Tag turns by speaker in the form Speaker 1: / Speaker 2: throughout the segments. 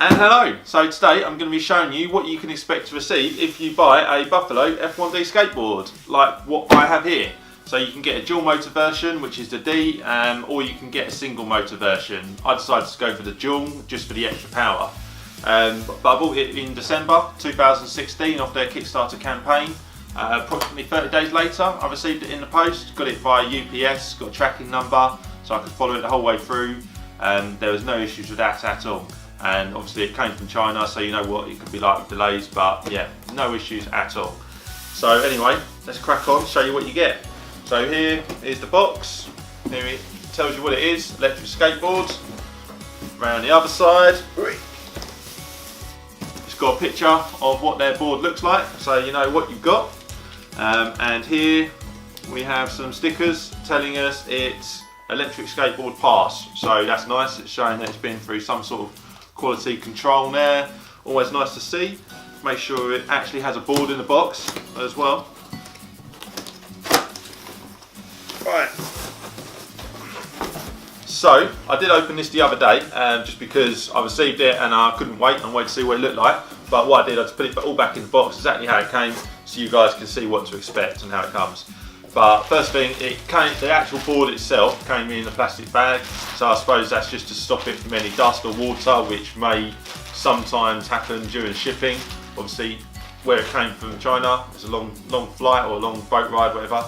Speaker 1: And hello, so today I'm going to be showing you what you can expect to receive if you buy a Buffalo F1D skateboard, like what I have here. So you can get a dual motor version, which is the D, or you can get a single motor version. I decided to go for the dual, just for the extra power. But I bought it in December 2016 off their Kickstarter campaign. Approximately 30 days later, I received it in the post, got it via UPS, got a tracking number, so I could follow it the whole way through. There was no issues with that at all. And obviously it came from China, so you know what it could be like with delays, but yeah, no issues at all. So anyway, let's crack on, show you what you get. So here is the box. Here it tells you what it is, electric skateboard. Around the other side, it's got a picture of what their board looks like, so you know what you've got. And here we have some stickers telling us it's electric skateboard pass. So that's nice, it's showing that it's been through some sort of quality control there. Always nice to see. Make sure it actually has a board in the box as well. Right. So I did open this the other day just because I received it and I couldn't wait and wait to see what it looked like. But what I did, I just put it all back in the box exactly how it came, so you guys can see what to expect and how it comes. But first thing, the actual board itself came in a plastic bag, so I suppose that's just to stop it from any dust or water, which may sometimes happen during shipping. Obviously, where it came from China, it's a long flight or a long boat ride, whatever.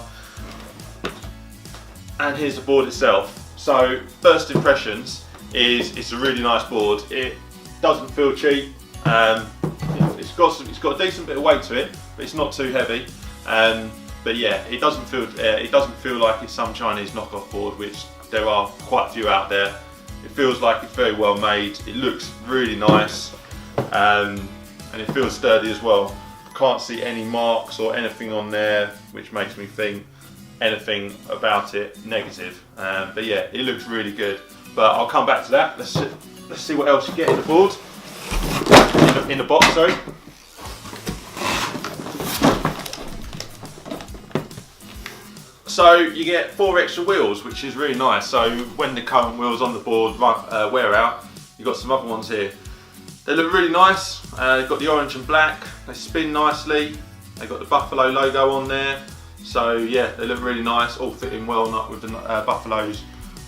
Speaker 1: And here's the board itself. So first impressions is it's a really nice board. It doesn't feel cheap. It's got a decent bit of weight to it, but it's not too heavy. But yeah, it doesn't feel like it's some Chinese knockoff board, which there are quite a few out there. It feels like it's very well made. It looks really nice, and it feels sturdy as well. Can't see any marks or anything on there, which makes me think anything about it negative. But yeah, it looks really good. But I'll come back to that. Let's see what else you get in the board, in the box. Sorry. So you get 4 extra wheels, which is really nice. So when the current wheels on the board wear out, you've got some other ones here. They look really nice. They've got the orange and black. They spin nicely. They've got the Buffalo logo on there. So yeah, they look really nice, all fitting well up with the Buffalo's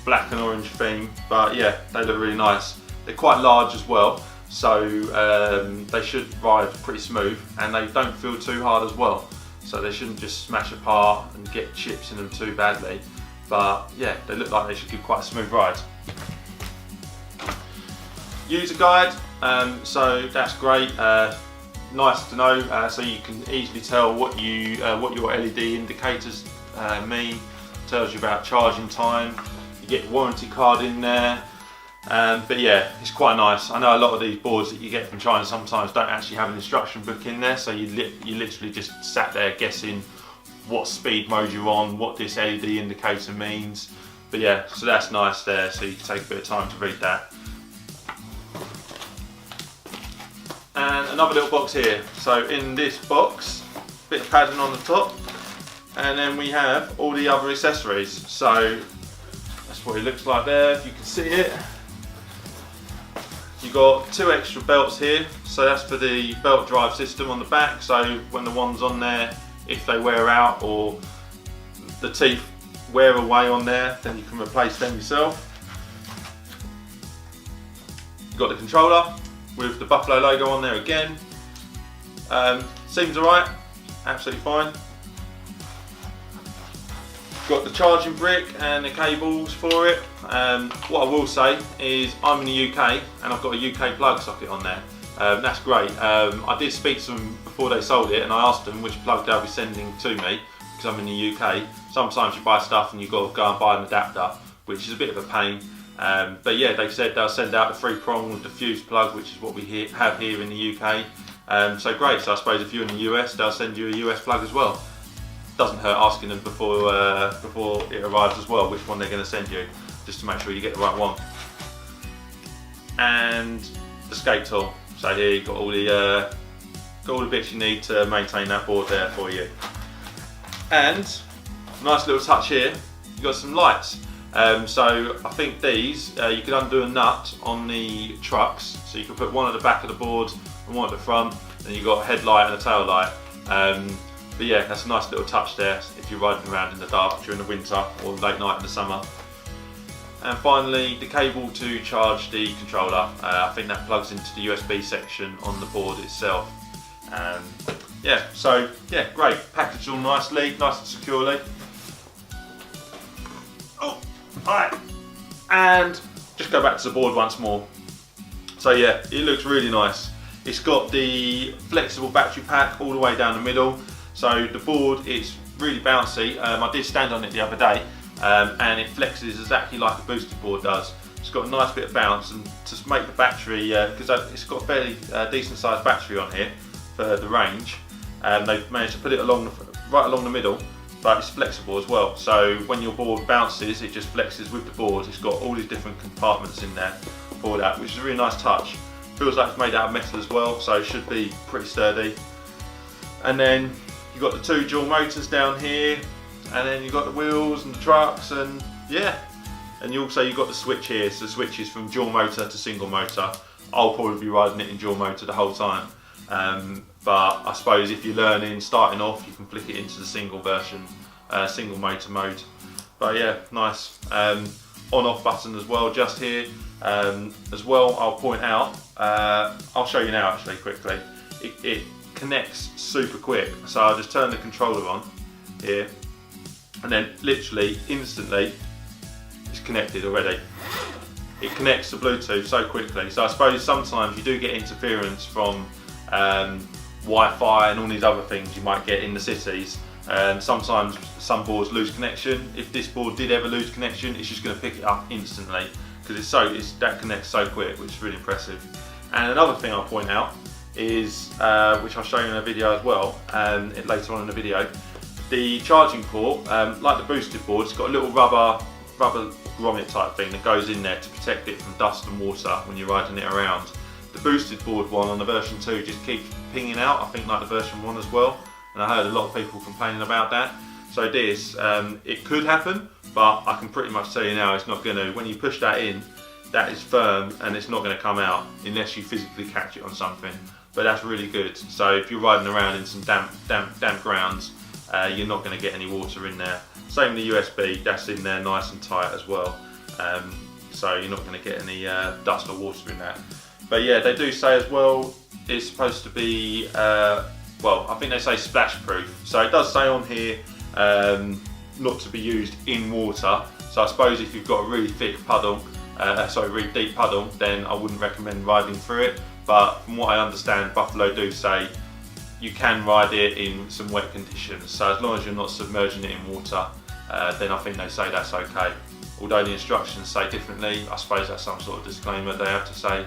Speaker 1: black and orange theme. But yeah, they look really nice. They're quite large as well, so they should ride pretty smooth, and they don't feel too hard as well. So they shouldn't just smash apart and get chips in them too badly. But yeah, they look like they should give quite a smooth ride. User guide, so that's great. Nice to know, so you can easily tell what your LED indicators mean. Tells you about charging time. You get warranty card in there. But yeah, it's quite nice. I know a lot of these boards that you get from China sometimes don't actually have an instruction book in there, so you literally just sat there guessing what speed mode you're on, what this LED indicator means. But yeah, so that's nice there, so you can take a bit of time to read that. And another little box here. So in this box, a bit of padding on the top, and then we have all the other accessories. So that's what it looks like there, if you can see it. You've got 2 extra belts here, so that's for the belt drive system on the back, so when the one's on there, if they wear out or the teeth wear away on there, then you can replace them yourself. You've got the controller with the Buffalo logo on there again. Seems alright, absolutely fine. Got the charging brick and the cables for it. What I will say is I'm in the UK and I've got a UK plug socket on there. That's great. I did speak to them before they sold it and I asked them which plug they'll be sending to me because I'm in the UK. Sometimes you buy stuff and you've got to go and buy an adapter, which is a bit of a pain. But yeah, they said they'll send out the 3-prong diffused plug, which is what we have here in the UK. So great, so I suppose if you're in the US, they'll send you a US plug as well. Doesn't hurt asking them before it arrives as well, which one they're going to send you, just to make sure you get the right one. And the skate tool. So here you've got all the bits you need to maintain that board there for you. And nice little touch here, you've got some lights. So I think these, you can undo a nut on the trucks, so you can put one at the back of the board and one at the front, and you've got a headlight and a tail light. But yeah, that's a nice little touch there if you're riding around in the dark during the winter or late night in the summer. And finally, the cable to charge the controller. I think that plugs into the USB section on the board itself. Yeah, so yeah, great. Packaged all nicely, nice and securely. Oh, alright. And just go back to the board once more. So yeah, it looks really nice. It's got the flexible battery pack all the way down the middle. So the board, it's really bouncy. I did stand on it the other day and it flexes exactly like a boosted board does. It's got a nice bit of bounce, and to make the battery, because it's got a fairly decent sized battery on here for the range, they've managed to put it right along the middle, but it's flexible as well. So when your board bounces, it just flexes with the board. It's got all these different compartments in there for that, which is a really nice touch. Feels like it's made out of metal as well, so it should be pretty sturdy. And then you've got the 2 dual motors down here, and then you've got the wheels and the trucks, and yeah. And you've got the switch here, so the switch is from dual motor to single motor. I'll probably be riding it in dual motor the whole time. But I suppose if you're learning, starting off, you can flick it into the single version, single motor mode. But yeah, nice. On-off button as well, just here. As well, I'll point out, I'll show you now actually quickly. It connects super quick, so I'll just turn the controller on here, and then literally instantly it's connected already. It connects to Bluetooth so quickly, so I suppose sometimes you do get interference from Wi-Fi and all these other things you might get in the cities. Sometimes some boards lose connection. If this board did ever lose connection, it's just going to pick it up instantly, because that connects so quick, which is really impressive. And another thing I'll point out is, which I'll show you in a video as well, later on in the video, the charging port, like the boosted board, it's got a little rubber grommet type thing that goes in there to protect it from dust and water when you're riding it around. The boosted board one on the version 2 just keeps pinging out, I think like the version 1 as well, and I heard a lot of people complaining about that. So this, it could happen, but I can pretty much tell you now it's not going to. When you push that in, that is firm and it's not going to come out unless you physically catch it on something. But that's really good. So if you're riding around in some damp grounds, you're not going to get any water in there. Same with the USB, that's in there nice and tight as well. So you're not going to get any dust or water in that. But yeah, they do say as well, it's supposed to be, well, I think they say splash proof. So it does say on here, not to be used in water. So I suppose if you've got a really thick puddle, really deep puddle, then I wouldn't recommend riding through it. But from what I understand, Buffalo do say you can ride it in some wet conditions. So as long as you're not submerging it in water, then I think they say that's okay. Although the instructions say differently, I suppose that's some sort of disclaimer they have to say.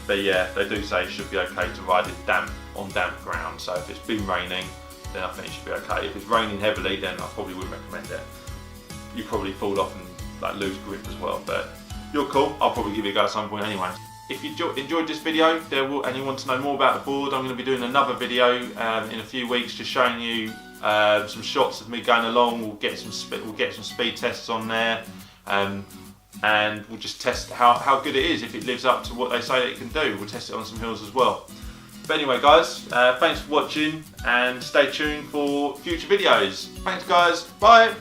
Speaker 1: But yeah, they do say it should be okay to ride it on damp ground. So if it's been raining, then I think it should be okay. If it's raining heavily, then I probably wouldn't recommend it. You probably fall off and lose grip as well. But you're cool. I'll probably give it a go at some point anyway. If you enjoyed this video and you want to know more about the board, I'm going to be doing another video in a few weeks, just showing you some shots of me going along. We'll get some speed tests on there. and we'll just test how good it is, if it lives up to what they say it can do. We'll test it on some hills as well. But anyway guys, thanks for watching and stay tuned for future videos. Thanks guys, bye!